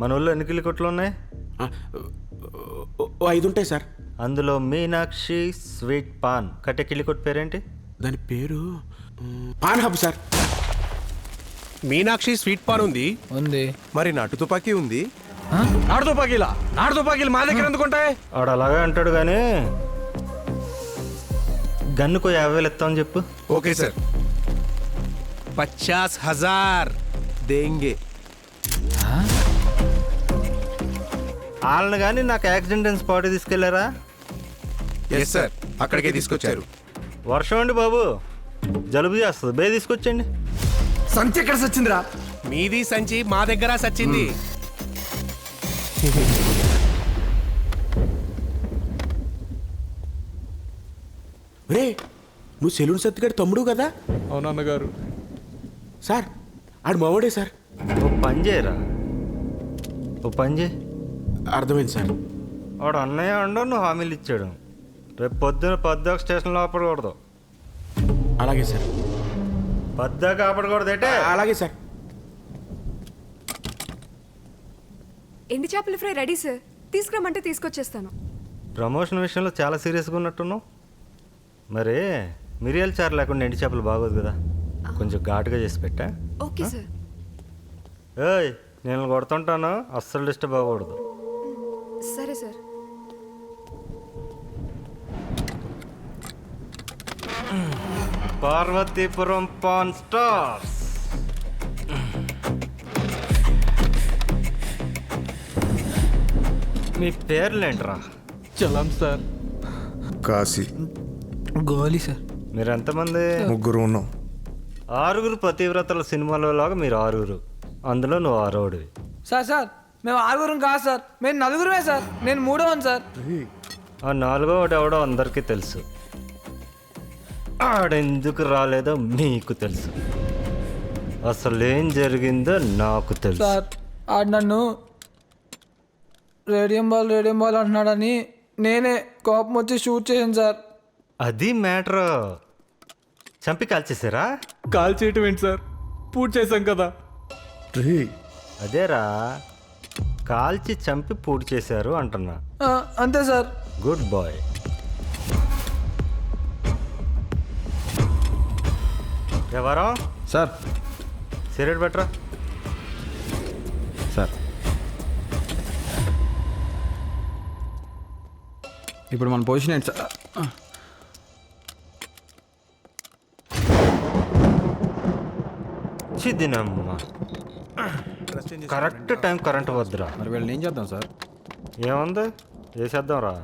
మన ఊళ్ళో ఎన్ని కిలికొట్లు ఉన్నాయి? 5 ఉంటాయి సార్. అందులో మీనాక్షి స్వీట్ పాన్ కట్టే కిలికొట్టు పేరేంటి? దాని పేరు pan hub sir. Meenakshi sweet pan ఉంది. మరి నాటు తుపాకీ ఉంది. నాటు తుపాకీలు మా దగ్గర ఎందుకుంటాయి? వాడు అలాగే అంటాడు కానీ గన్నుకు 50,000 ఇస్తామని చెప్పు. Okay sir. 50,000 దేంగే. వాళ్ళని కానీ నాకు యాక్సిడెంట్ అయిన స్పాట్ తీసుకెళ్లారా? ఎస్ సార్, అక్కడికే తీసుకొచ్చారు. వర్షం అండి బాబు, జలుబు చేస్తుంది, బే తీసుకొచ్చండి. సంచి ఎక్కడ సచ్చిందిరా? మీది సంచి మా దగ్గర సచ్చింది. రే, నువ్వు సెలూన్ సత్తిగాడు తమ్ముడు కదా? అవునన్నగారు. సార్ ఆడు మావాడే సార్. ఓ పని చేయరా, ఓ పని చేయి. అర్థమైంది సార్. వాడు అన్నయ్య ఉండవు, నువ్వు హామీలు ఇచ్చాడు. రేపు పొద్దున పద్దాక స్టేషన్లో ఆపడకూడదు. అలాగే సార్. పద్దాక ఆపడకూడదు ఏటే? అలాగే సార్. ఎండి చేపల ఫ్రై రెడీ సార్. తీసుకురమ్మంటే తీసుకొచ్చేస్తాను. ప్రమోషన్ విషయంలో చాలా సీరియస్గా ఉన్నట్టున్నావు. మరి మిరియాల చారు లేకుండా ఎండి చేపలు బాగోదు కదా, కొంచెం ఘాటుగా చేసి పెట్టా. Okay sir. ఏయ్, నేను కొడుతుంటాను, అస్సలు డిస్టర్బ్ అవ్వకూడదు. సరే సార్. Parvathipuram pan stars. మీ పేర్లేంట్రా? చలం సార్. కాశీ. గోలీ సార్. మీరు ఎంతమంది? ముగ్గురు ఉన్నాం. 6 పతివ్రతల సినిమాలో లాగా మీరు 6, అందులో నువ్వు 6. సార్ మేము 6 కాదు సార్, మేము 4 సార్. నేను 3వ సార్. ఆ 4వ ఎవడో అందరికీ తెలుసు. ఆడెందుకు రాలేదో మీకు తెలుసు. అసలు ఏం జరిగిందో నాకు తెలుసు. సార్ ఆడు నన్ను రేడియం బాల్ అంటున్నాడని నేనే కోపం వచ్చి షూట్ చేశాను సార్. అది మ్యాటర్. చంపి కాల్చేసారా? కాల్ చేయటం ఏంటి సార్, పూర్తి చేశాం కదా. అదేరా, కాల్చి చంపి పూడి చేశారు అంటున్నా. అంతే సార్. Good boy. ఎవరో సార్. సిగరెట్ బెటరా సార్ ఇప్పుడు మన పొజిషన్ ఏంటి సార్? చిదినమ్మ, కరెక్ట్ టైం కరెంట్ వద్దురా. మరి వీళ్ళని ఏం చేద్దాం సార్? ఏముంది, చేసేద్దాం రా.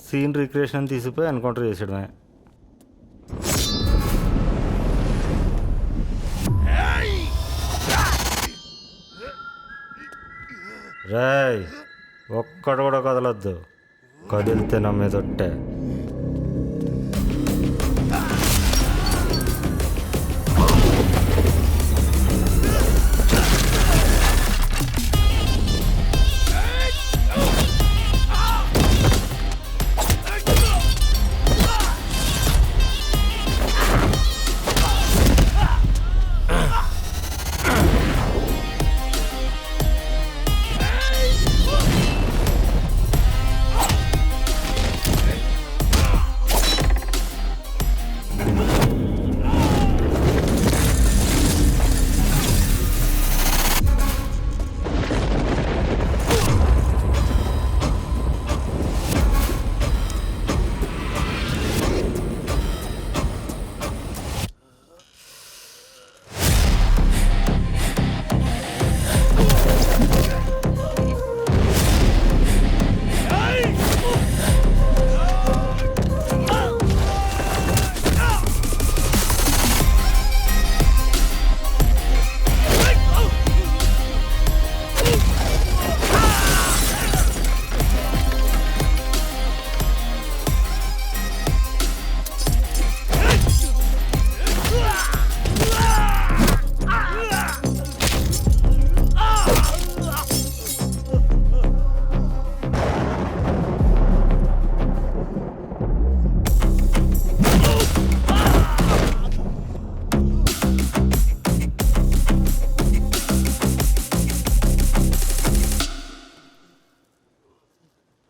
సీన్ రిక్రియేషన్ తీసిపోయి ఎన్కౌంటర్ చేసేయడమే. రేయ్, ఒక్కడు కూడా కదలొద్దు. కదిలితే నా మీద ఒట్టే.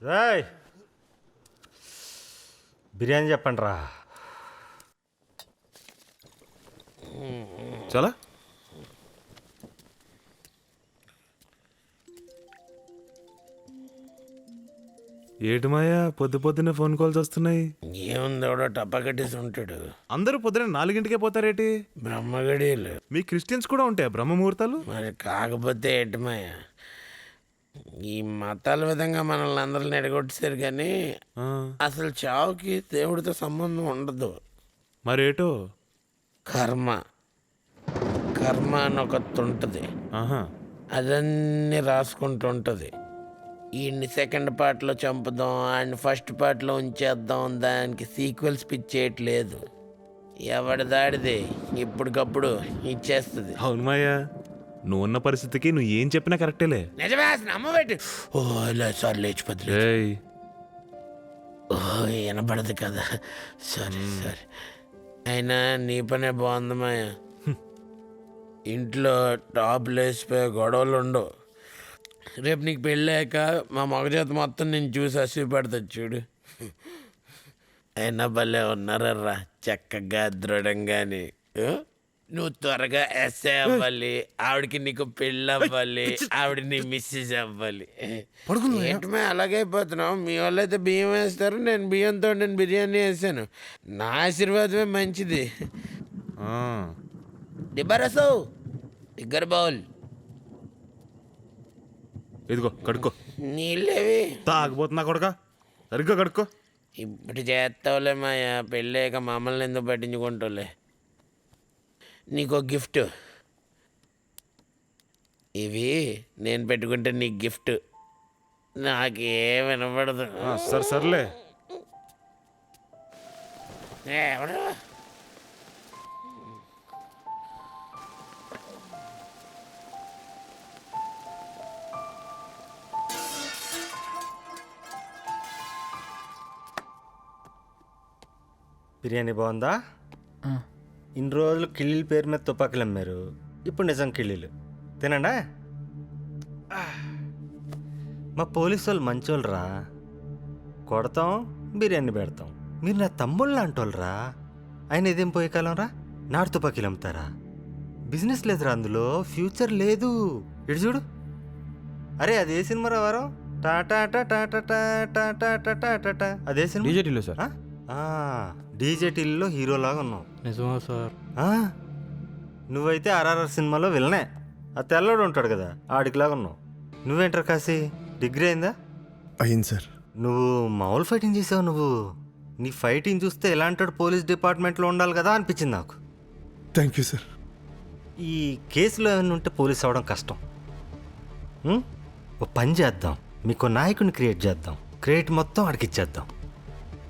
రాయ్ బిర్యానీ చెప్పండి రా. చాలా ఏటి మాయా పొద్దు పొద్దున్నే ఫోన్ కాల్స్ వస్తున్నాయి. ఏముంది ఎవడో టప్పా కట్టేసి ఉంటాడు. అందరూ పొద్దున 4 పోతారేటి? బ్రహ్మగడీలు మీ క్రిస్టియన్స్ కూడా ఉంటాయా బ్రహ్మముహూర్తాలు? మరి కాకపోతే ఏటమాయ ఈ మతాల విధంగా మనల్ని అందరిని ఎడగొట్టేశారు కానీ ఆ, అసలు చావుకి దేవుడితో సంబంధం ఉండదు. మరేటో? కర్మ కర్మ అని ఒకటి ఉంటుంది. ఆహా, అదన్నీ రాసుకుంటుంటుంది. ఈయన్ని సెకండ్ పార్ట్లో చంపుదాం, ఆయన ఫస్ట్ పార్ట్లో ఉంచేద్దాం, దానికి సీక్వెల్స్ పిచ్చేయట్లేదు. ఎవడి దాడిది ఇప్పటికప్పుడు ఇచ్చేస్తుంది. అవును మాయా, నువ్వు ఉన్న పరిస్థితికి నువ్వు ఏం చెప్పినా కరెక్టేలే. నిజమే అసలు నమ్మబెట్టి ఓ సార్ లేచిపోతుంది. ఏయ్, ఓ వినపడదు కదా, సరే సరే. అయినా నీ పనే బాగుంది మాయ. ఇంట్లో టాప్ లేచిపోయే గొడవలు ఉండవు. రేపు నీకు పెళ్ళాక మా మగజాత మొత్తం నేను చూసి అసిపెడతా చూడు. అయినా భలే ఉన్నారా చక్కగా దృఢంగాని. నువ్వు త్వరగా ఎస్ఐ అవ్వాలి, ఆవిడకి నీకు పెళ్ళి అవ్వాలి, ఆవిడ నీ మిస్సెస్ అవ్వాలి. ఏంటమే అలాగైపోతున్నావు? మీ వాళ్ళు అయితే బియ్యం వేస్తారు, నేను బియ్యంతో నేను బిర్యానీ వేసాను. నా ఆశీర్వాదమే మంచిది. ఆ, డిబ్బరసో డిగ్గర్ బౌల్ ఇదిగో కడుక్కో. నీళ్ళేవి తాగబోతున్నా కొడక, సరిగ్గా కడుక్కో. ఇప్పుడు చేస్తావులే మాయా, పెళ్ళాక మమ్మల్ని ఎందుకు పట్టించుకుంటావులే. నీకో గిఫ్ట్. ఇవి నేను పెట్టుకుంటే నీకు గిఫ్ట్. నాకేం వినపడదు. సరే సర్లే. ఎవరు బిర్యానీ బాగుందా? ఇన్ని రోజులు కిళ్ళీల పేరు మీద తుపాకులు అమ్మారు, ఇప్పుడు నిజం కిళ్ళీలు తినండా. మా పోలీసు వాళ్ళు మంచోళ్ళు రా, కొడతాం బిర్యానీ పెడతాం. మీరు నా తమ్ముళ్ళు లాంటి వాళ్ళు రా. ఆయన ఇదేం పోయే కాలం రా, నాటు తుపాకీలు అమ్ముతారా? బిజినెస్ లేదురా అందులో, ఫ్యూచర్ లేదు. ఇటు చూడు. అరే అదే సినిమా రా వారం, టాటా టాటా టాటా టాటా టాటా టాటా, అదే సినిమా. డీజేటీలో సార్. డీజేటీల్లో హీరోలాగా ఉన్నావు. నిజమా సార్? నువ్వైతే ఆర్ఆర్ఆర్ సినిమాలో విలనే, ఆ తెల్లడు ఉంటాడు కదా ఆడికిలాగా ఉన్నావు. నువ్వేంటర్ కాశీ, డిగ్రీ అయిందా? అయింది సార్. నువ్వు మామూలు ఫైటింగ్ చేసావు. నువ్వు నీ ఫైటింగ్ చూస్తే ఎలాంటి పోలీస్ డిపార్ట్మెంట్లో ఉండాలి కదా అనిపించింది నాకు. Thank you sir. ఈ కేసులో ఏమైనా ఉంటే పోలీస్ అవ్వడం కష్టం. ఓ పని చేద్దాం, మీకు నాయకుడిని క్రియేట్ చేద్దాం, క్రియేట్ మొత్తం ఆడికి ఇచ్చేద్దాం,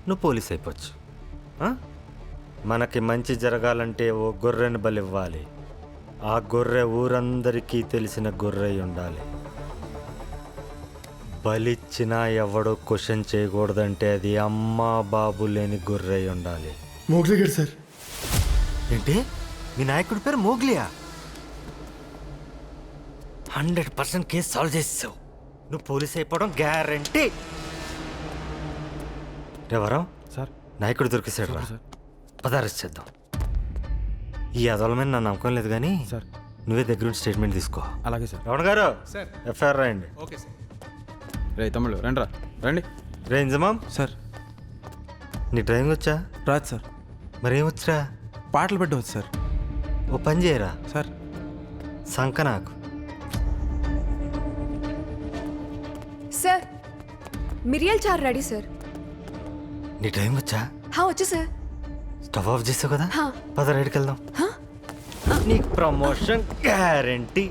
నువ్వు పోలీస్ అయిపోవచ్చు. మనకి మంచి జరగాలంటే ఓ గొర్రెని బలివ్వాలి. ఆ గొర్రె ఊరందరికీ తెలిసిన గొర్రె ఉండాలి. బలిచ్చినా ఎవడో క్వశ్చన్ చేయకూడదంటే అది అమ్మా బాబు లేని గొర్రె ఉండాలి. మోగ్లీ గారు సార్. ఏంటి మీ నాయకుడి పేరు మోగ్లియా? 100% కేసు సాల్వ్ చేసావు. నువ్వు పోలీస్ అయిపోవడం గ్యారంటీ. రేవరం సార్. నాయకుడు దొరికేసాడు రా, పదారెస్ట్ చేద్దాం. ఈ అదల మీద నా నమ్మకం లేదు కానీ సార్, నువ్వే దగ్గరుండి స్టేట్మెంట్ తీసుకో. అలాగే sir. Ramana garu sir. FIR రాయండి. Okay sir. రే తమ్ముళ్ళు రండి రా, రండి. రే ఇంజమామ్, సార్. నీ డ్రైవింగ్ వచ్చా? రాదు సార్. మరేం వచ్చరా? పాటలు పెట్టవచ్చు సార్. ఓ పని చేయరా సార్. సంక నాకు. సార్ మిరియల్ చారు రెడీ సార్. నీ డ్రైవింగ్ వచ్చా? వచ్చు సార్. స్టవ్ ఆఫ్ చేసావు కదా, హా. పద రైడ్కి వెళ్దాం. నీకు ప్రమోషన్ గ్యారంటీ.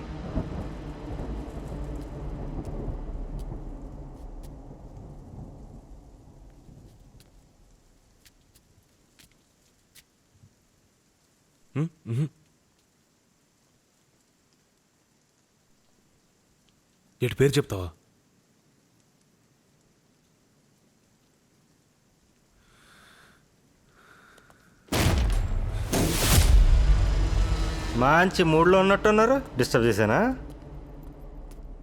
ఎటు పేరు చెప్తావా? మంచి మూడ్లో ఉన్నట్టున్నారు, డిస్టర్బ్ చేశానా?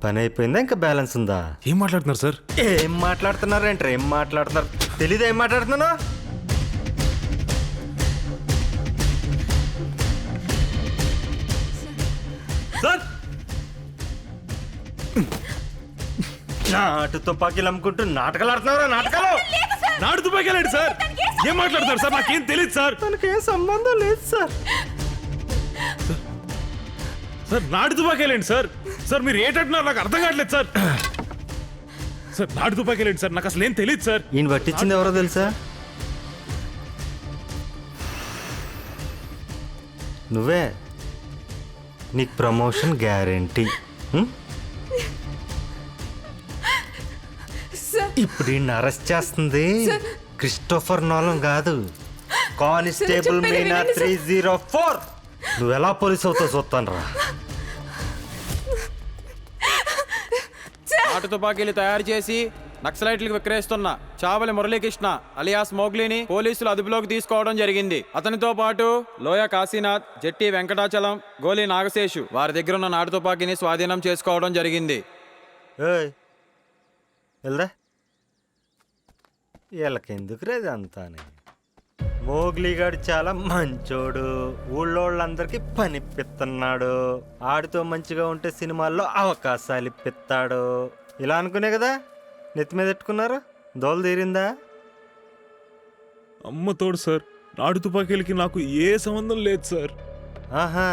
పని అయిపోయిందా ఇంకా బ్యాలెన్స్ ఉందా? ఏం మాట్లాడుతున్నారు సార్? ఏం మాట్లాడుతున్నారు ఏంట్రా? ఏం మాట్లాడుతున్నారు తెలీదా? ఏం మాట్లాడుతున్నాను? సార్ నాటు తుపాకీలు అమ్ముకుంటూ నాటకాలు ఆడుతున్నారా? నాటకాలు నాడు తుపాకెళ్ళండి సార్. ఏం మాట్లాడుతున్నారు సార్? నాకేం తెలియదు సార్. తనకేం సంబంధం లేదు సార్. సార్ నాడు తుపాకెళ్ళండి సార్. సార్ మీరు ఏంటంటున్నారు నాకు అర్థం కావట్లేదు సార్. సార్ నాడు తుపాకెళ్ళండి సార్. నాకు అసలు ఏం తెలియదు సార్. ఈయన పట్టించింది ఎవరో తెలుసా? నువ్వే. నీకు ప్రమోషన్ గ్యారెంటీ. సార్ ఇప్పుడు ఈయన అరెస్ట్ చేస్తుంది క్రిస్టోఫర్ నోలం కాదు, కానిస్టేబుల్ చెప్పేది మీనా వినండి సార్. 304. నువ్వు ఎలా పోలీస్ అవుతావు చూస్తాను రా. నాటు తుపాకీలు తయారు చేసి నక్సలైట్లకు విక్రయిస్తున్న చావలి మురళీకృష్ణ అలియాస్ మోగ్లీని పోలీసులు అదుపులోకి తీసుకోవడం జరిగింది. అతనితో పాటు లోయ కాశీనాథ్, జట్టి వెంకటాచలం, గోలి నాగశేషు వారి దగ్గర ఉన్న నాటు తుపాకీని స్వాధీనం చేసుకోవడం జరిగింది. ఏయ్ వెళ్దా? వీళ్ళకెందుకు రేది అంతానే? మోగ్లీగాడు చాలా మంచోడు, ఊళ్ళోళ్ళందరికీ పనిపిస్తున్నాడు, ఆడితో మంచిగా ఉంటే సినిమాల్లో అవకాశాలు ఇప్పిస్తాడు. ఇలా అనుకునే కదా నెత్తి మీద పెట్టుకున్నారు. దోలు తీరిందా? అమ్మ తోడు సార్. నాడు తుపాకీలకి నాకు ఏ సంబంధం లేదు సార్. ఆహా,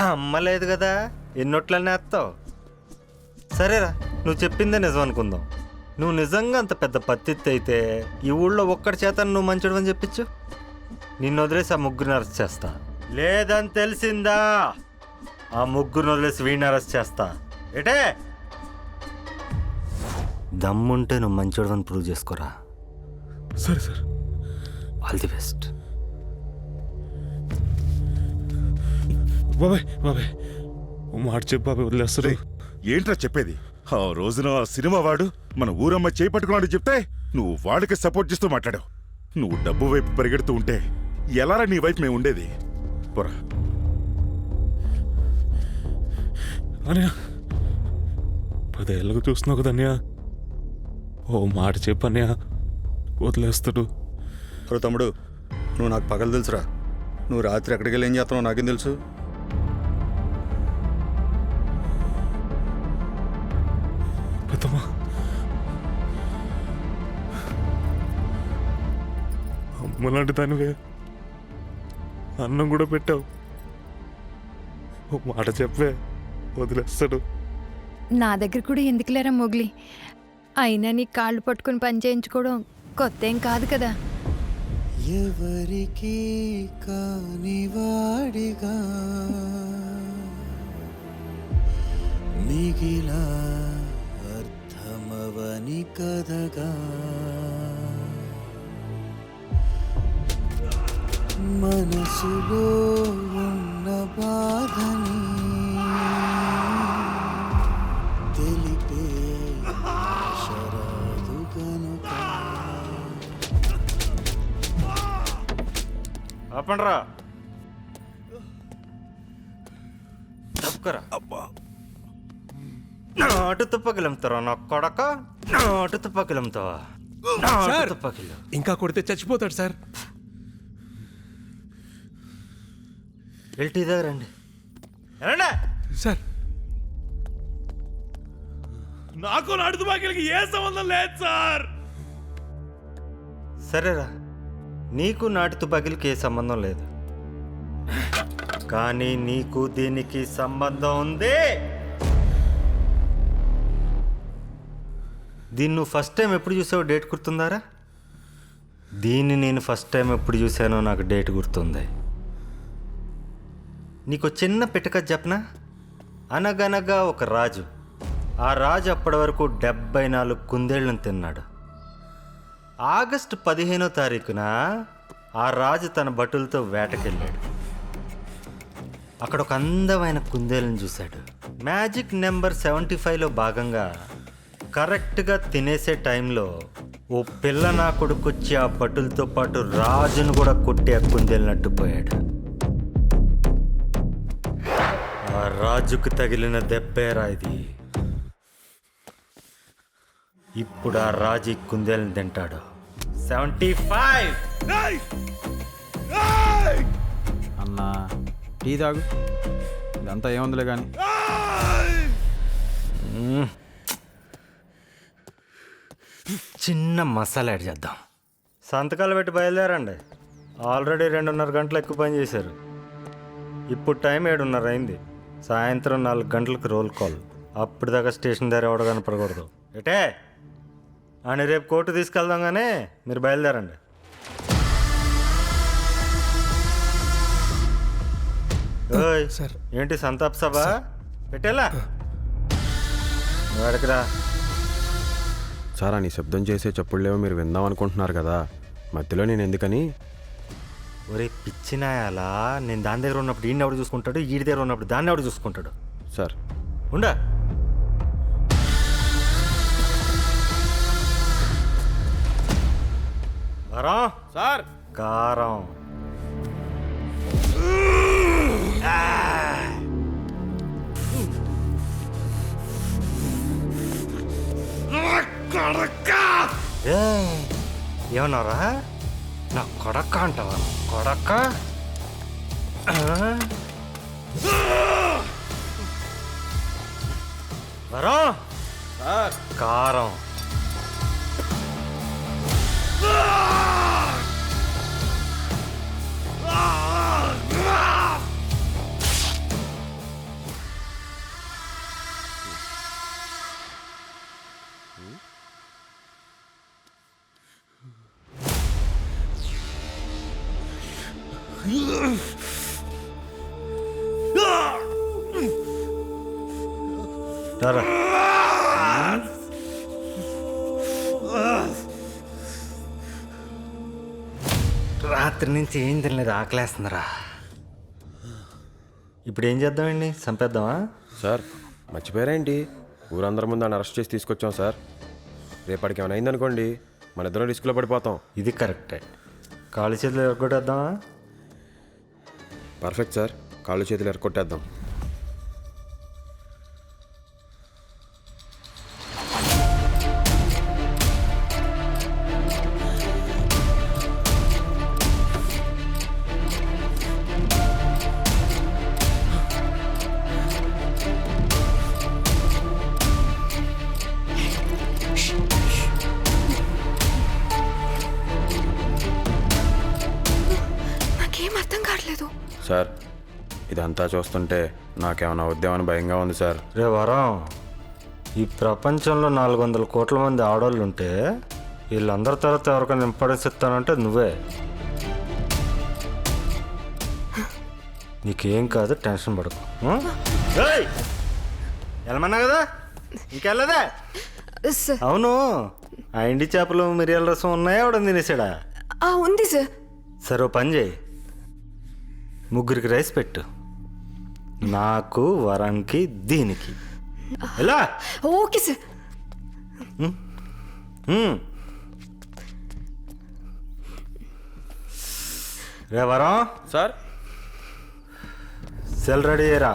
అమ్మలేదు కదా, ఎన్నోట్లనే వేస్తావు. సరేరా, నువ్వు చెప్పిందే నిజం అనుకుందాం. నువ్వు నిజంగా అంత పెద్ద పత్తిత్తి అయితే ఈ ఊళ్ళో ఒక్కడి చేత నువ్వు మంచోడు అని చెప్పించు. నిన్ను వదిలేసి ఆ ముగ్గురిని అరెస్ట్ చేస్తా. లేదని తెలిసిందా ఆ ముగ్గురిని వదిలేసి వీడిని అరెస్ట్ చేస్తా. ఏటే దమ్ముంటే నువ్వు మంచోడు అని ప్రూవ్ చేసుకోరా. సరే సార్. All the best. బాబాయ్ బాబాయ్ ఓ మాట చెప్పు బాబాయ్, వదిలేస్తారు. ఏంట్రా చెప్పేది? ఆ రోజున ఆ సినిమా వాడు మన ఊరమ్మ చేయి పట్టుకున్నాడు చెప్తే నువ్వు వాడికి సపోర్ట్ చేస్తూ మాట్లాడావు. నువ్వు డబ్బు వైపు పరిగెడుతూ ఉంటే ఎలారా నీ వైపు మేము ఉండేది? పోరా. అన్నయ్య 10 ఏళ్ళకు చూస్తున్నావు కదా అన్నయ్య, ఓ మాట చెప్పు అన్నయ్య, వదిలేస్తాడు. తమ్ముడు, నువ్వు నాకు పగలు తెలుసురా. నువ్వు రాత్రి ఎక్కడికి వెళ్ళి ఏం చేస్తున్నావు నాకేం తెలుసు. పెద్దమ్మా, అమ్మలాంటి దానివే, అన్నం కూడా పెట్టావు. ఓ మాట చెప్పే, వదిలేస్తాడు. నా దగ్గర కూడా ఎందుకులేరా మొగ్లీ, అయినా నీ కాళ్ళు పట్టుకుని పని చేయించుకోవడం కొత్త ఏం కాదు కదా. ఎవరికి కానివాడిగా మిగిలా అర్థమవని కదగా మనసులో ఉన్న బాధని తెలిపే శరాదు కనుక. ఆపండ్రా, తప్పుకరా. నాటు తుప్పకిలంతారా నా కొడక? నాటు తుప్పకిలంతావా? సార్, తుప్పకిలు ఇంకా కొడితే చచ్చిపోతాడు సార్. ఎల్టీ దగ్గర రండి. ఎరండి. సార్ నాకు నాడు తుపాకీలకి ఏ సంబంధం లేదు సార్. సరేరా, నీకు నాటు తుపాకీలకి ఏ సంబంధం లేదు, కానీ నీకు దీనికి సంబంధం ఉంది. దీన్ని నువ్వు ఫస్ట్ టైం ఎప్పుడు చూసావో డేట్ గుర్తుందారా? దీన్ని నేను ఫస్ట్ టైం ఎప్పుడు చూసానో నాకు డేట్ గుర్తుంది. నీకు చిన్న పిటక చెప్పనా? అనగనగా ఒక రాజు, ఆ రాజు అప్పటి వరకు 74 కుందేళ్లను తిన్నాడు. ఆగస్టు 15వ తారీఖున ఆ రాజు తన భటులతో వేటకెళ్ళాడు. అక్కడ ఒక అందమైన కుందేలను చూశాడు. మ్యాజిక్ నెంబర్ 75లో భాగంగా కరెక్ట్గా తినేసే టైంలో ఓ పిల్ల నా కొడుకొచ్చి ఆ భటులతో పాటు రాజును కూడా కొట్టి ఆ కుందేలను అడ్డుపోయాడు. ఆ ఆ రాజుకు తగిలిన దెబ్బేరా ఇది. ఇప్పుడు ఆ రాజు ఈ కుందేలను తింటాడు. 75. అన్నా టీ తాగు, ఇదంతా ఏముందిలే కానీ. చిన్న మసాలా యాడ్ చేద్దాం. సంతకాలు పెట్టి బయలుదేరండి. ఆల్రెడీ 2.5 గంటలు ఎక్కువ పని చేశారు. ఇప్పుడు టైం 7:30 అయింది. సాయంత్రం 4 గంటలకు రోల్ కాల్. అప్పుడు దాకా స్టేషన్ దగ్గర ఎవడ కనపడకూడదు. ఏటే అని రేపు కోర్టు తీసుకెళ్దాం, కానీ మీరు బయలుదేరండి. ఓయ్ సార్. ఏంటి సంతాప సభ పెట్టేలా వాడికిరా. సార్ అని శబ్దం చేసే చెప్పుడులేవో మీరు విందాం అనుకుంటున్నారు కదా, మధ్యలో నేను ఎందుకని. ఒరే పిచ్చినాయాలా, నేను దాని దగ్గర ఉన్నప్పుడు ఈయన ఎవడు చూసుకుంటాడు, ఈడి దగ్గర ఉన్నప్పుడు దాన్ని ఎవడు చూసుకుంటాడు. సార్ ఉండా. వరం సార్ కారం. ఏమన్నారా? నా కొడక్క అంటావా? కొడక్క వరం సార్ కారం. రా. రాత్రి నుంచి ఏం తినలేదు, ఆకలేస్తుందిరా. ఇప్పుడు ఏం చేద్దామండి? చంపేద్దామా? సార్ మర్చిపోయారేంటి, ఊరందరి ముందు ఆయన అరెస్ట్ చేసి తీసుకొచ్చాం సార్. రేపటికి ఏమైనా అయిందనుకోండి, మన ఇద్దరం రిస్క్లో పడిపోతాం. ఇది కరెక్టే. కాళ్ళు చేతులు ఎరగొట్టేద్దామా? పర్ఫెక్ట్ సార్, కాళ్ళు చేతులు ఎరకొట్టేద్దాం. నాకేం అర్థం కావట్లేదు. సార్ ఇదంతా చూస్తుంటే నాకేమైనా వద్దామని భయంగా ఉంది సార్. రే వరం, ఈ ప్రపంచంలో 400 కోట్ల మంది ఆడవాళ్ళు ఉంటే వీళ్ళందరి తర్వాత ఎవరికైనా ఇంపార్టెన్స్ ఇస్తానంటే నువ్వే. నీకేం కాదు, టెన్షన్ పడకు. వెళ్ళమన్నా కదా, ఇంకెళ్ళదా? సార్ అవును, ఆ ఎండి చేపలు మిరియాల రసం ఉన్నాయా? ఎవడ తినేసాడా? ఉంది సార్. సరే ఓ పని చేయి, 3 రైస్ పెట్టు, నాకు, వరంకి, దీనికి. ఎలా? Okay sir. రే వరం, సార్ సెల్ రెడీ చేయరా.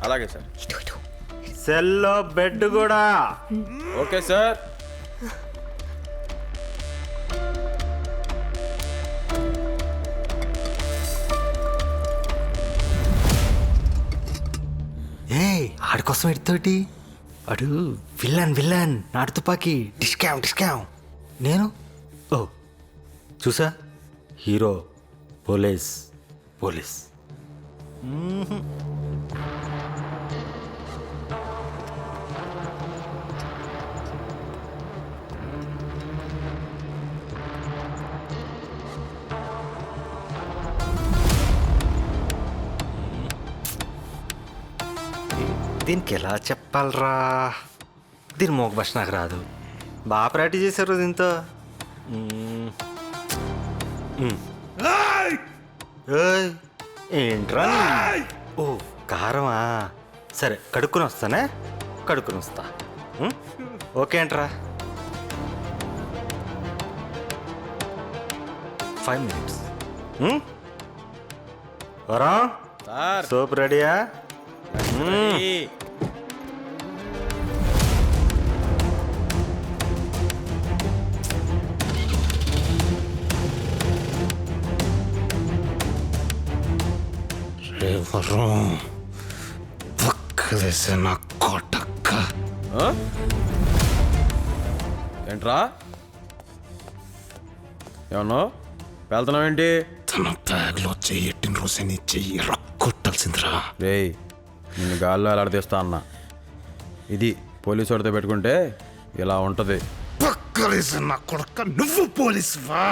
అలాగే సార్. సెల్లో బెడ్ కూడా. Okay sir. ఆడికోసం ఎడుతోటి అడు విల్లన్ నాటు తుపాకి డిస్కామ్. నేను ఓ చూసా, హీరో పోలీస్. దీనికి ఎలా చెప్పాలరా? దీని మోగ భాష నాకు రాదు. బాగా ప్రాక్టీస్ చేశారు దీంతో. ఏయ్, ఏంట్రా? ఓ కారమా? సరే కడుక్కుని వస్తానే, కడుక్కుని వస్తా. ఓకే అంట్రా. 5 minutes. వరం, సార్ సోప్ రెడీయా? నా కొట్టక్క ఏంట్రా ఏమన్నా వెళ్తున్నావు ఏంటి? తన బ్యాగ్లో చెయ్యట్టిన రోజే నీ చెయ్యి రక్కొట్టాల్సిందిరా. రేయ్ నిన్ను గాల్లో ఎలాడదీస్తా అన్నా. ఇది పోలీసు వాడితో పెట్టుకుంటే ఇలా ఉంటుంది. పక్కలేసి నా కొడక, నువ్వు పోలీసువా?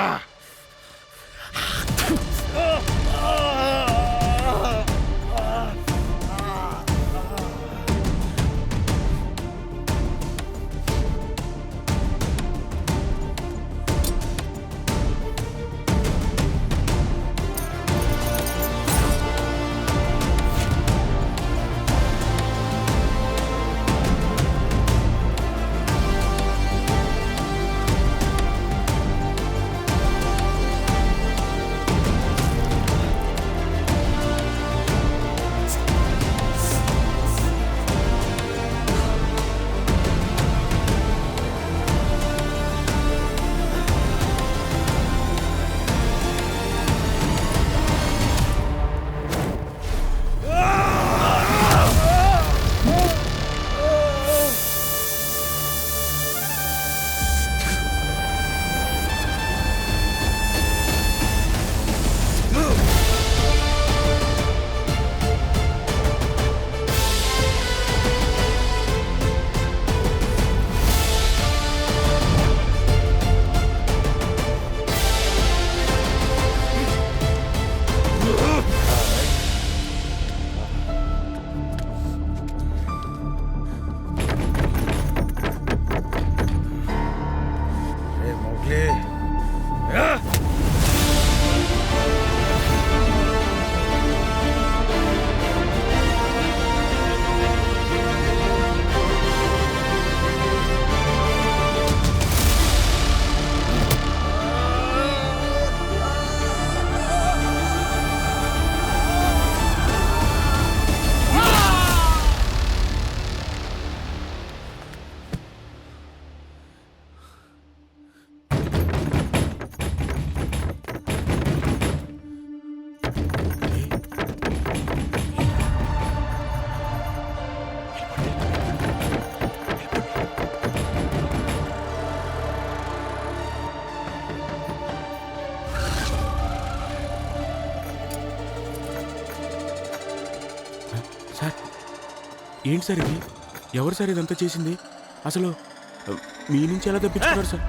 ఏంటి సార్ ఇది? ఎవరు సార్ ఇదంతా చేసింది? అసలు మీ నుంచి ఎలా తప్పించుకున్నారు సార్?